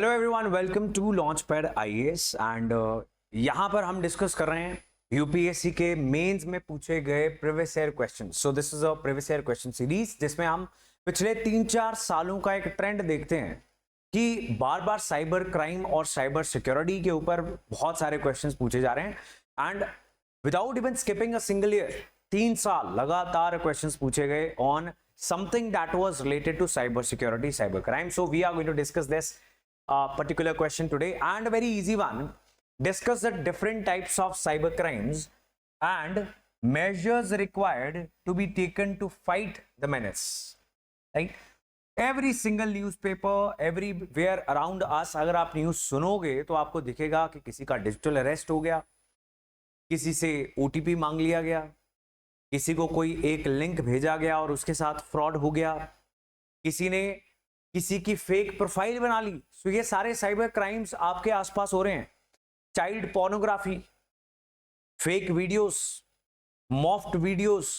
Hello everyone, welcome to Launchpad IAS and यहाँ पर हम डिस्कस कर रहे हैं यूपीएससी के मेंस में पूछे गए previous year question. So this is a previous year question series जिसमें हम पिछले 3-4 सालों का एक ट्रेंड देखते हैं कि बार बार साइबर क्राइम और साइबर सिक्योरिटी के ऊपर बहुत सारे क्वेश्चंस पूछे जा रहे हैं and without even skipping a single year 3 साल लगातार क्वेश्चंस पूछे गए on something that was related to cyber security, cyber crime. So we are going to discuss this particular question today, and a very easy one. Discuss the different types of cyber crimes and measures required to be taken to fight the menace. Right? Every single newspaper, everywhere around us, अगर आप news सुनोगे तो आपको दिखेगा कि किसी का digital arrest हो गया, किसी से ओटीपी मांग लिया गया, किसी को कोई एक लिंक भेजा गया और उसके साथ फ्रॉड हो गया, किसी ने किसी की फेक प्रोफाइल बना ली। सो ये सारे साइबर क्राइम्स आपके आसपास हो रहे हैं। Child pornography, fake videos, morphed videos,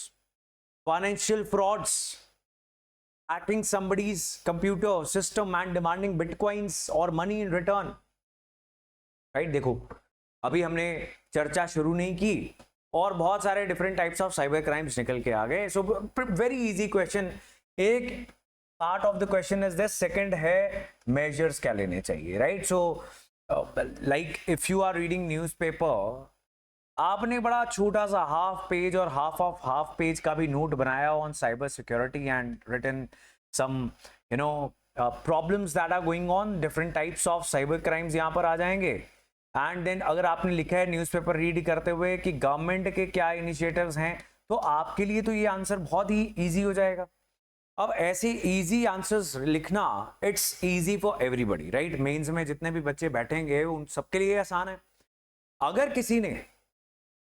financial frauds, hacking somebody's computer system and demanding bitcoins और मनी इन रिटर्न। राइट, देखो अभी हमने चर्चा शुरू नहीं की और बहुत सारे different types of cyber crimes निकल के आ गए। So very easy question. एक part of the question is this, second है मेजर्स क्या लेने चाहिए। Right, so like if you are reading newspaper, आपने बड़ा छोटा सा हाफ पेज और हाफ पेज का भी नोट बनाया on cyber security and written some problems that are going on, different types of cyber crimes यहाँ पर आ जाएंगे। एंड देन अगर आपने लिखा है न्यूज़पेपर रीड करते हुए कि गवर्नमेंट के क्या इनिशिएटिव्स हैं, तो आपके लिए तो ये आंसर बहुत ही इजी हो जाएगा। अब ऐसे इजी आंसर्स लिखना, it's easy for everybody. Right, mains में जितने भी बच्चे बैठेंगे उन सबके लिए आसान है। अगर किसी ने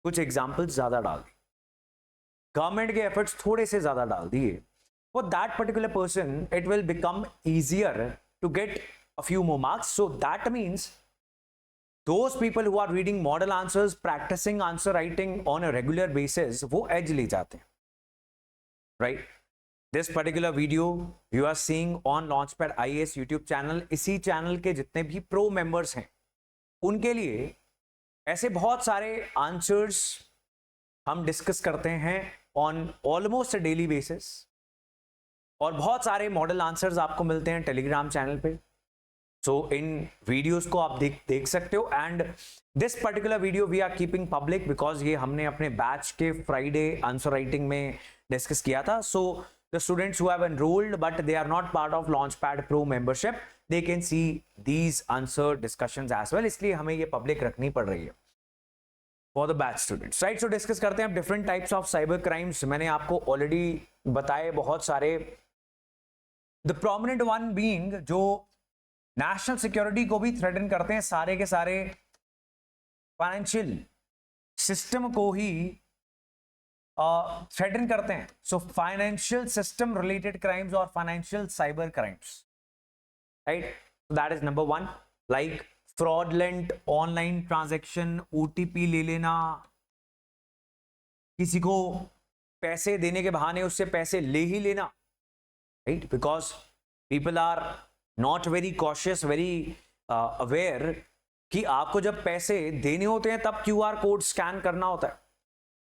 कुछ एग्जाम्पल्स ज्यादा डाल दी, गवर्नमेंट के एफर्ट्स थोड़े से ज्यादा डाल दिए, for that particular person it will become easier to get a few more marks. So that means those people who are reading model answers, practicing answer writing on a regular basis, वो edge ले जाते हैं। Right? This particular video you are seeing on Launchpad IAS YouTube channel, इसी channel के जितने भी pro members हैं उनके लिए ऐसे बहुत सारे आंसर्स हम डिस्कस करते हैं ऑन ऑलमोस्ट डेली बेसिस, और बहुत सारे मॉडल आंसर्स आपको मिलते हैं टेलीग्राम चैनल पे। सो इन वीडियोस को आप देख सकते हो। And this particular video we are keeping public because ये हमने अपने बैच के फ्राइडे आंसर राइटिंग में डिस्कस किया था। So the students who have enrolled but they are not part of Launchpad pro membership, they can see these answer discussions as well, इसलिए हमें ये पब्लिक रखनी पड़ रही है for the batch students. Right, so discuss करते हैं अब different types of cyber crimes. मैंने आपको ऑलरेडी बताए बहुत सारे, द प्रोमिनेंट वन बीइंग जो नेशनल सिक्योरिटी को भी थ्रेटन करते हैं, सारे के सारे फाइनेंशियल सिस्टम को ही थ्रेटन करते हैं। So financial system related crimes और financial cyber crimes. Right, that is number one. Like fraudulent online transaction, OTP ले लेना, किसी को पैसे देने के बहाने उससे पैसे ले ही लेना। Right, because people are not very cautious, very aware कि आपको जब पैसे देने होते हैं तब क्यूआर कोड स्कैन करना होता है।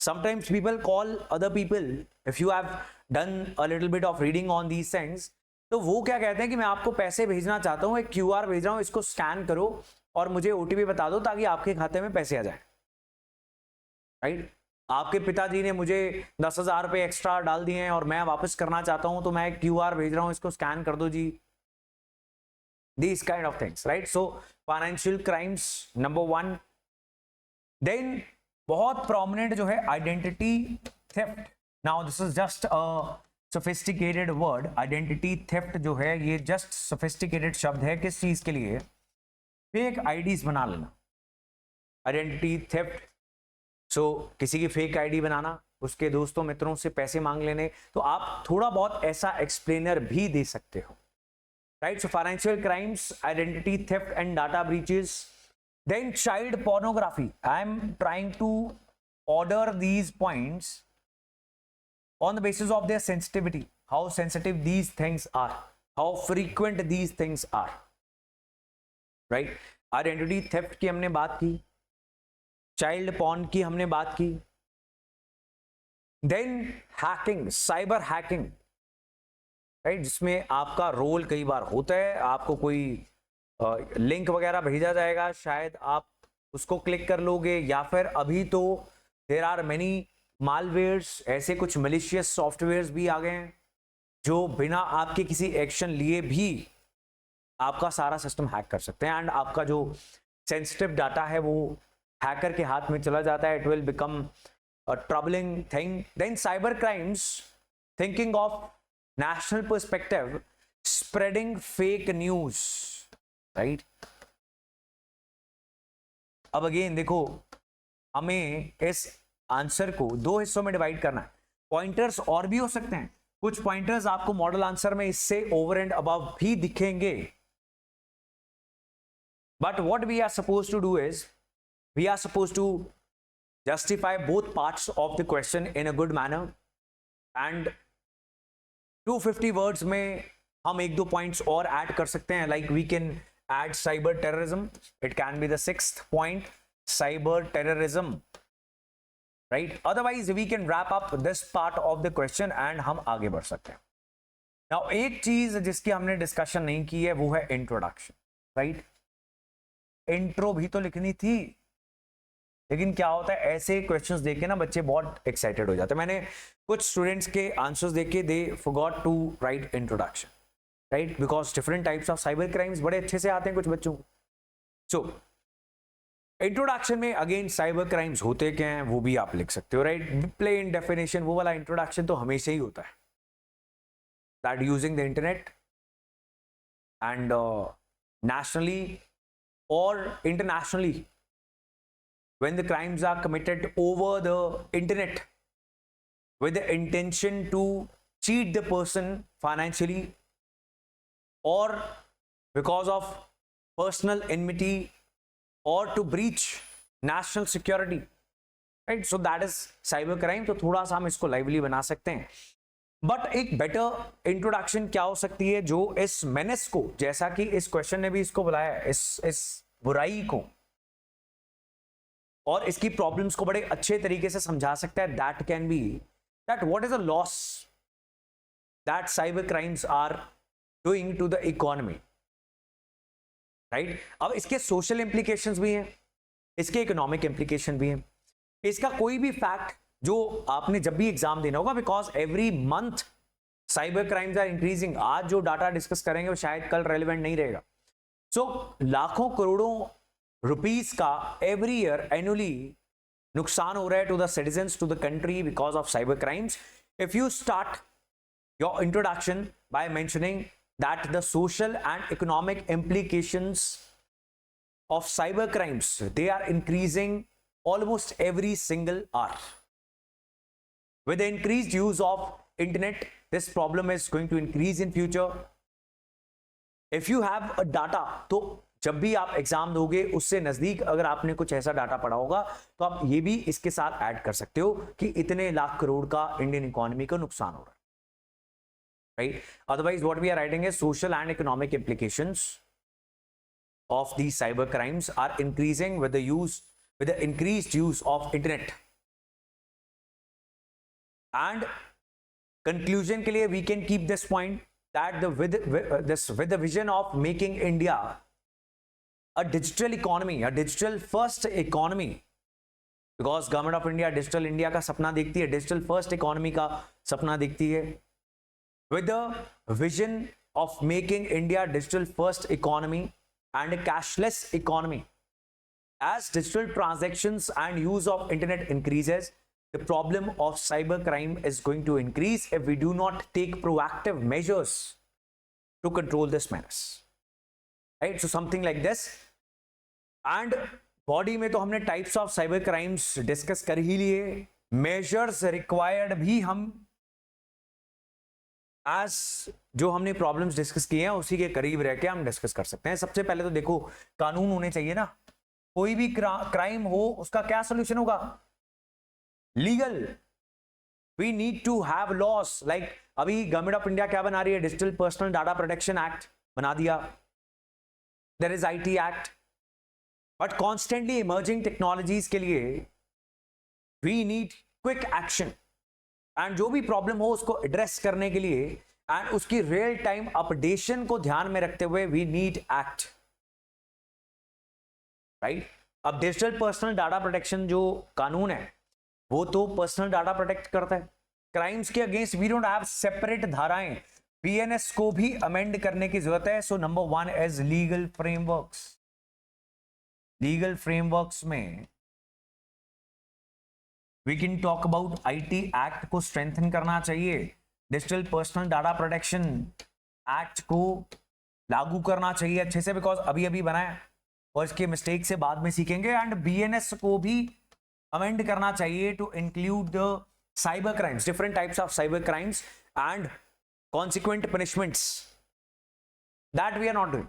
Sometimes people call other people, if you have done a little bit of reading on these things, तो वो क्या कहते हैं कि मैं आपको पैसे भेजना चाहता हूं, एक क्यूआर भेज रहा हूं, इसको स्कैन करो और मुझे ओटीपी बता दो ताकि आपके खाते में पैसे आ जाए। राइट, आपके पिताजी ने मुझे 10,000 रुपये एक्स्ट्रा डाल दिए हैं और मैं वापस करना चाहता हूं, तो मैं एक क्यूआर भेज रहा हूं, इसको स्कैन कर दो जी। These kind of things, right? So financial crimes number one. Then बहुत prominent जो है identity theft. Now this is just a sophisticated word. Identity theft जो है ये just sophisticated शब्द है किस चीज के लिए? fake IDs बना लेना, identity theft. So किसी की fake ID बनाना, उसके दोस्तों मित्रों से पैसे मांग लेने, तो आप थोड़ा बहुत ऐसा explainer भी दे सकते हो। Right, so financial crimes, identity theft and data breaches. Then child pornography. I am trying to order these points on the basis of their sensitivity, how sensitive these things are, how frequent these things are. Right. Identity theft की हमने बात की, child porn की हमने बात की, then hacking, cyber hacking, right, जिसमें आपका रोल कई बार होता है, आपको कोई लिंक वगैरह भेजा जाएगा, शायद आप उसको क्लिक कर लोगे, या फिर अभी तो देयर आर मेनी मालवेयर्स, ऐसे कुछ मलिशियस सॉफ्टवेयर्स भी आ गए हैं जो बिना आपके किसी एक्शन लिए भी आपका सारा सिस्टम हैक कर सकते हैं, एंड आपका जो सेंसिटिव डाटा है वो हैकर के हाथ में चला जाता है, it will become a troubling thing. Then cyber crimes, thinking of national perspective, spreading fake news, right? अब अगेन देखो, हमें इस आंसर को दो हिस्सों में डिवाइड करना है। पॉइंटर्स और भी हो सकते हैं, कुछ पॉइंटर्स आपको मॉडल आंसर में इससे ओवर एंड अबव भी दिखेंगे, but what we are suppose to do is we are suppose to justify both parts of the question in a good manner, and 250 words में हम एक दो पॉइंट्स और ऐड कर सकते हैं, like we can add cyber terrorism, it can be the 6th point, cyber terrorism, right. Otherwise we can wrap up this part of the question and हम आगे बढ़ सकते हैं। नाउ एक चीज जिसकी हमने डिस्कशन नहीं की है वो है इंट्रोडक्शन, राइट। इंट्रो भी तो लिखनी थी, लेकिन क्या होता है ऐसे क्वेश्चंस देख के ना बच्चे बहुत एक्साइटेड हो जाते हैं। मैंने कुछ स्टूडेंट्स के आंसर्स देख के they forgot to write introduction, right, because different types of cyber crimes बड़े अच्छे से आते हैं कुछ बच्चों को। सो इंट्रोडक्शन में अगेन साइबर क्राइम्स होते क्या हैं वो भी आप लिख सकते हो, राइट। प्लेन डेफिनेशन वो वाला इंट्रोडक्शन तो हमेशा ही होता है, that using the internet and nationally or internationally, when the crimes are committed over the internet with the intention to cheat the person financially or because of personal enmity or to breach national security, right? So that is cyber crime. तो थोड़ा सा हम इसको lively बना सकते हैं, but एक better introduction क्या हो सकती है जो इस मेनेस को, जैसा कि इस क्वेश्चन ने भी इसको बुलाया, इस बुराई को और इसकी प्रॉब्लम्स को बड़े अच्छे तरीके से समझा सकता है। That can be that what is a loss that cyber crimes are doing to the economy, right. अब इसके सोशल इंप्लीकेशंस भी हैं, इसके इकोनॉमिक इंप्लीकेशन भी हैं, इसका कोई भी फैक्ट जो आपने जब भी एग्जाम देना होगा, because every month cyber crimes are increasing. आज जो डाटा डिस्कस करेंगे वो शायद कल रेलिवेंट नहीं रहेगा। सो लाखों करोड़ों रुपीस का एवरी ईयर एनुअली नुकसान हो रहा है to the citizens, to the country because of cyber crimes. If you start your introduction by mentioning that the social and economic implications of cyber crimes, they are increasing almost every single hour. With the increased use of internet, this problem is going to increase in future. If you have a data, तो जब भी आप exam दोगे उससे नजदीक अगर आपने कुछ ऐसा डाटा पढ़ा होगा तो आप ये भी इसके साथ ऐड कर सकते हो कि इतने लाख करोड़ का इंडियन इकोनॉमी को नुकसान हो रहा है, right. Otherwise what we are writing है social and economic implications of these cyber crimes are increasing with the increased use of internet. And conclusion के लिए we can keep this point that with the vision of making India a digital economy, a digital first economy, because government of India digital India का सपना देखती है, digital first economy का सपना देखती है, with the vision of making India digital first economy and a cashless economy. As digital transactions and use of internet increases, the problem of cyber crime is going to increase if we do not take proactive measures to control this menace, right? So something like this. And body में तो हमने types of cyber crimes discuss कर ही लिए, measures required भी हम as जो हमने problems discuss किए हैं उसी के करीब रह के हम डिस्कस कर सकते हैं। सबसे पहले तो देखो कानून होने चाहिए ना, कोई भी क्राइम हो उसका क्या सोल्यूशन होगा, legal. We need to have laws, like अभी गवर्नमेंट ऑफ इंडिया क्या बना रही है, digital personal data protection act बना दिया। There is IT act, but constantly emerging technologies के लिए we need quick action, and जो भी प्रॉब्लम हो उसको एड्रेस करने के लिए एंड उसकी रियल टाइम अपडेशन को ध्यान में रखते हुए वी नीड एक्ट, राइट। अब डिजिटल पर्सनल डाटा प्रोटेक्शन जो कानून है वो तो पर्सनल डाटा प्रोटेक्ट करता है। क्राइम्स के against we don't have separate धाराएं, बीएनएस को भी अमेंड करने की जरूरत है। So number 1 is legal frameworks. Legal frameworks में we can talk about IT act को स्ट्रेंथन करना चाहिए, digital personal data protection act को लागू करना चाहिए अच्छे से, बिकॉज अभी अभी बना है और इसके मिस्टेक से बाद में सीखेंगे। एंड बीएनएस को भी अमेंड करना चाहिए to include the cyber crimes, different types of cyber crimes and consequent punishments that we are not doing,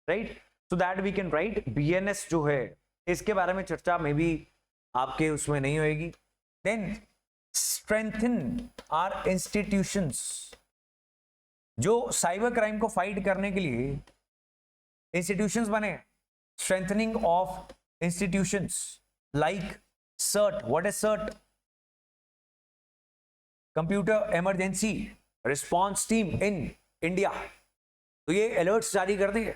right. So that we can write BNS जो है इसके बारे में चर्चा में भी आपके उसमें नहीं होगी। देन स्ट्रेंथन आवर इंस्टीट्यूशंस, जो साइबर क्राइम को फाइट करने के लिए इंस्टीट्यूशंस बने, strengthening of institutions like CERT. What is CERT? Computer emergency response team in India. तो ये अलर्ट्स जारी कर दिए,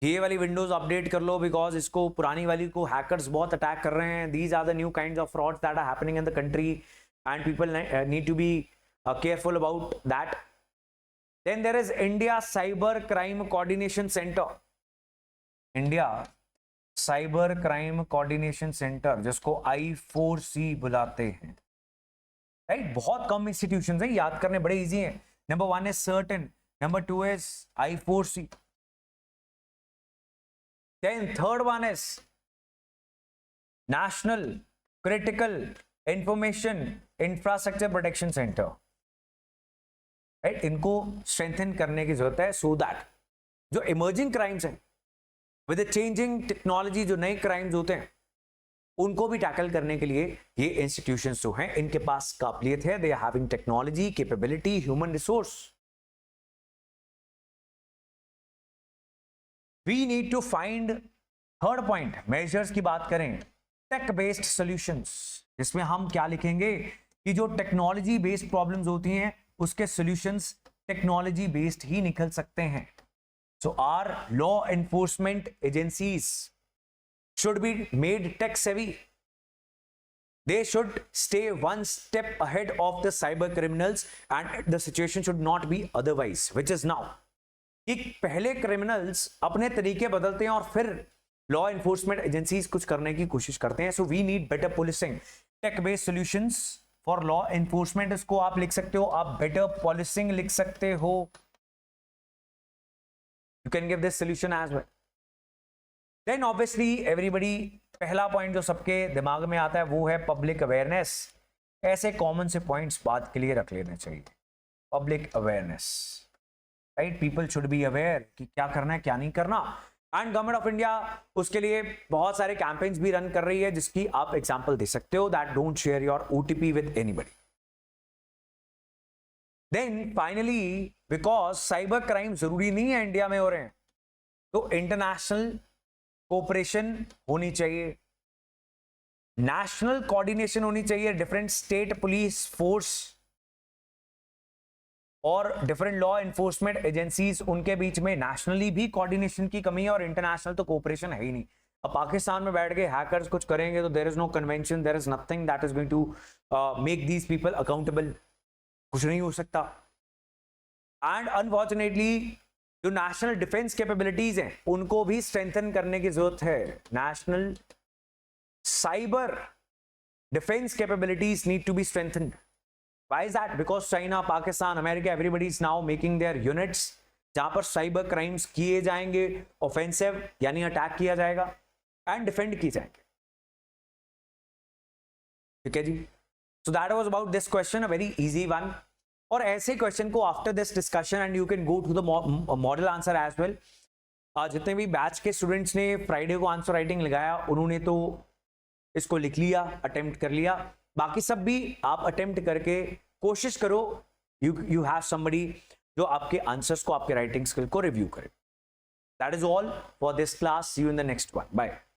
ये वाली विंडोज अपडेट कर लो बिकॉज इसको पुरानी वाली को हैकर्स बहुत अटैक कर रहे हैं। These are the new kinds of frauds that are happening in the country and people need to be careful about that. Then there is India cyber crime coordination centre, India cyber crime coordination centre जिसको I4C बुलाते हैं, right. बहुत कम institutions हैं, याद करने बड़े easy हैं। Number 1 is certain, number 2 is I4C, then third one is National Critical Information Infrastructure Protection Center, right? इनको स्ट्रेंथन करने की जरूरत है सो दैट जो इमर्जिंग क्राइम्स हैं विद चेंजिंग टेक्नोलॉजी, जो नए क्राइम्स होते हैं उनको भी टैकल करने के लिए ये इंस्टीट्यूशंस जो हैं इनके पास काबिलियत है, they are having technology, capability, human resource. We need to find third point, measures की बात करें, टेक बेस्ड सॉल्यूशंस, जिसमें हम क्या लिखेंगे कि जो टेक्नोलॉजी बेस्ड प्रॉब्लम्स होती हैं उसके सॉल्यूशंस टेक्नोलॉजी बेस्ड ही निकल सकते हैं। So our law enforcement agencies should be made tech savvy, they should stay one step ahead of the cyber criminals and the situation should not be otherwise, which is now। कि पहले criminals अपने तरीके बदलते हैं और फिर law enforcement agencies कुछ करने की कोशिश करते हैं। So we need better policing, tech based solutions for law enforcement. इसको आप लिख सकते हो, आप बेटर पुलिसिंग लिख सकते हो, you can give this solution as well. Then obviously everybody, पहला पॉइंट जो सबके दिमाग में आता है वो है पब्लिक अवेयरनेस। ऐसे कॉमन से पॉइंट्स बात के लिए रख लेने चाहिए, public awareness, right. People should be aware कि क्या करना है क्या नहीं करना। एंड गवर्नमेंट ऑफ इंडिया उसके लिए बहुत सारे कैंपेन्स भी रन कर रही है जिसकी आप एग्जांपल दे सकते हो, that don't share your OTP with anybody. Then finally, because cyber crime जरूरी नहीं है इंडिया में हो रहे हैं, तो इंटरनेशनल कोऑपरेशन होनी चाहिए, नेशनल कोऑर्डिनेशन होनी चाहिए, डिफरेंट स्टेट पुलिस फोर्स और डिफरेंट लॉ एनफोर्समेंट एजेंसीज, उनके बीच में नेशनली भी कोऑर्डिनेशन की कमी है और इंटरनेशनल तो कोऑपरेशन है ही नहीं। अब पाकिस्तान में बैठ के हैकर्स कुछ करेंगे तो there is no convention, there is nothing that is going to make these people accountable, कुछ नहीं हो सकता। एंड अनफॉर्चुनेटली जो नेशनल डिफेंस कैपेबिलिटीज हैं उनको भी स्ट्रेंथन करने की जरूरत है। National cyber defence capabilities need to be strengthened. Why is that? Because China, Pakistan, America, everybody is now making their units जहां पर साइबर क्राइम्स किए जाएंगे, ऑफेंसिव यानी अटैक किया जाएगा एंड डिफेंड किए जाएंगे, ठीक है जी। So that was about this question, a very easy one. और ऐसे क्वेश्चन को after this discussion and you can go to the model answer as well. जितने भी बैच के स्टूडेंट्स ने फ्राइडे को आंसर राइटिंग लगाया उन्होंने तो इसको लिख लिया, अटेम्प्ट कर लिया, बाकी सब भी आप अटेम्प्ट करके कोशिश करो, यू हैव समबडी जो आपके आंसर्स को, आपके राइटिंग स्किल को रिव्यू करे. That is all for this class. See you in the next one. Bye.